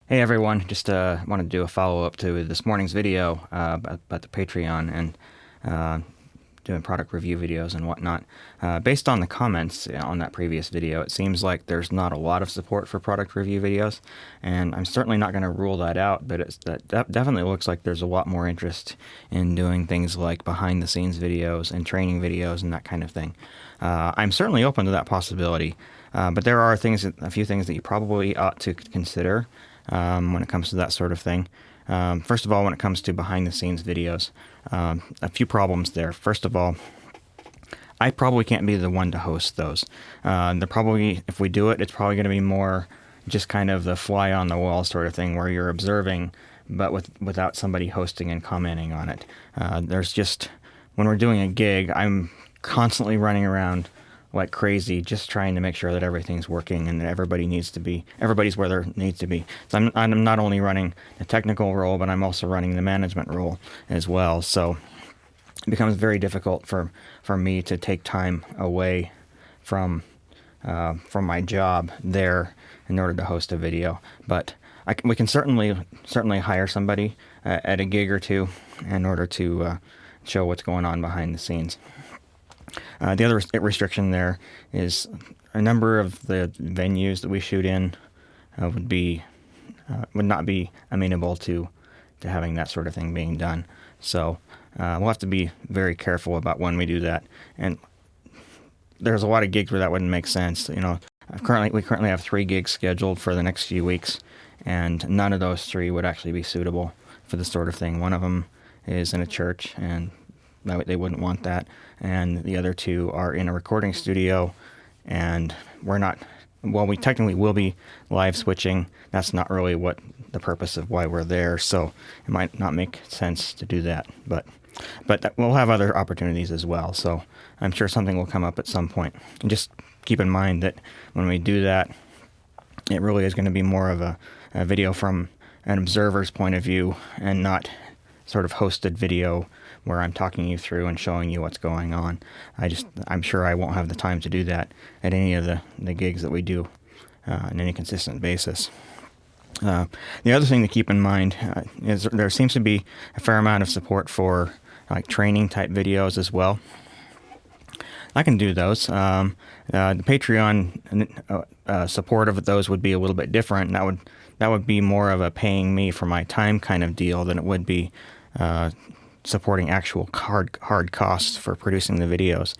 Hey everyone, just wanted to do a follow-up to this morning's video about the Patreon and uh, doing product review videos and whatnot. Based on the comments on that previous video, it seems like there's not a lot of support for product review videos, and I'm certainly not going to rule that out, but that definitely looks like there's a lot more interest in doing things like behind-the-scenes videos and training videos and that kind of thing. I'm certainly open to that possibility, but there are a few things that you probably ought to consider when it comes to that sort of thing. First of all, when it comes to behind-the-scenes videos, a few problems there. First of all, I probably can't be the one to host those. If we do it, it's probably going to be more just kind of the fly-on-the-wall sort of thing where you're observing, but without somebody hosting and commenting on it. When we're doing a gig, I'm constantly running around like crazy, just trying to make sure that everything's working and that everybody's where they need to be. So I'm not only running the technical role, but I'm also running the management role as well. So it becomes very difficult for me to take time away from my job there in order to host a video. But we can certainly hire somebody at a gig or two in order to show what's going on behind the scenes. The other restriction there is a number of the venues that we shoot in would not be amenable to having that sort of thing being done. So we'll have to be very careful about when we do that. And there's a lot of gigs where that wouldn't make sense. We currently have 3 gigs scheduled for the next few weeks, and none of those 3 would actually be suitable for this sort of thing. One of them is in a church, and they wouldn't want that. And the other 2 are in a recording studio, and we technically will be live switching. That's not really what the purpose of why we're there, so it might not make sense to do that. But we'll have other opportunities as well, so I'm sure something will come up at some point. And just keep in mind that when we do that, it really is going to be more of a video from an observer's point of view and not sort of hosted video where I'm talking you through and showing you what's going on. I'm sure I won't have the time to do that at any of the gigs that we do on any consistent basis. The other thing to keep in mind is there seems to be a fair amount of support for like training type videos as well. I can do those. The Patreon support of those would be a little bit different. And that would be more of a paying me for my time kind of deal than it would be supporting actual hard costs for producing the videos.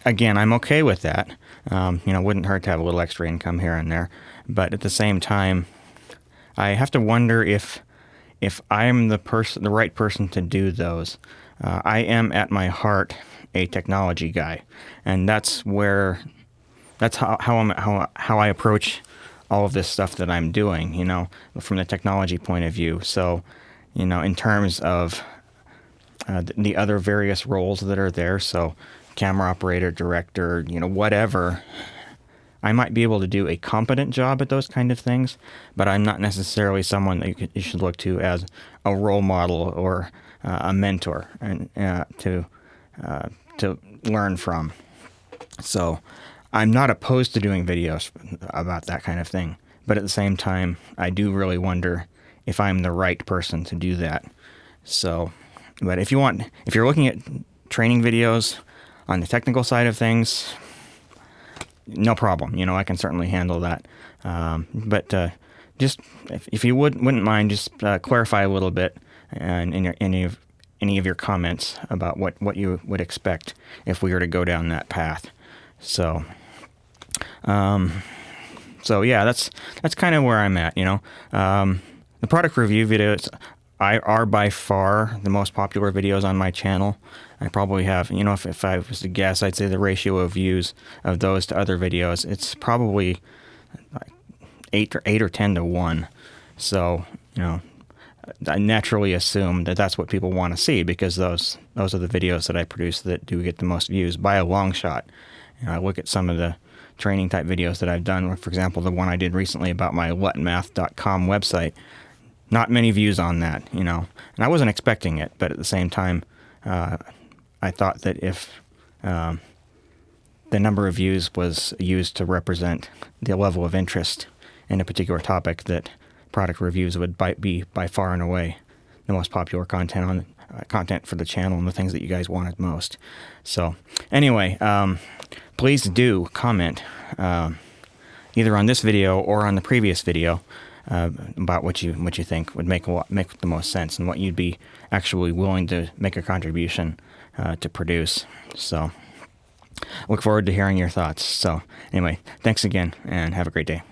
Again, I'm okay with that. Wouldn't hurt to have a little extra income here and there. But at the same time, I have to wonder if I'm the right person to do those. I am at my heart a technology guy, and that's how I approach all of this stuff that I'm doing, from the technology point of view. So, in terms of the other various roles that are there, so camera operator, director, whatever, I might be able to do a competent job at those kind of things, but I'm not necessarily someone that you should look to as a role model or a mentor and to learn from. So I'm not opposed to doing videos about that kind of thing, but at the same time, I do really wonder if I'm the right person to do that. So, but if you're looking at training videos on the technical side of things, no problem. I can certainly handle that. But just if you wouldn't mind, just clarify a little bit in any of your comments about what you would expect if we were to go down that path. So yeah, that's kind of where I'm at. The product review videos are by far the most popular videos on my channel. I probably have, if I was to guess, I'd say the ratio of views of those to other videos, it's probably like 8 or 10 to 1. So, I naturally assume that that's what people want to see because those are the videos that I produce that do get the most views by a long shot. I look at some of the training type videos that I've done. For example, the one I did recently about my whatmath.com website. Not many views on that, and I wasn't expecting it, but at the same time, I thought that if the number of views was used to represent the level of interest in a particular topic, that product reviews would be by far and away the most popular content for the channel and the things that you guys wanted most. So anyway, please do comment either on this video or on the previous video about what you think would make the most sense and what you'd be actually willing to make a contribution to produce. So look forward to hearing your thoughts. So anyway, thanks again and have a great day.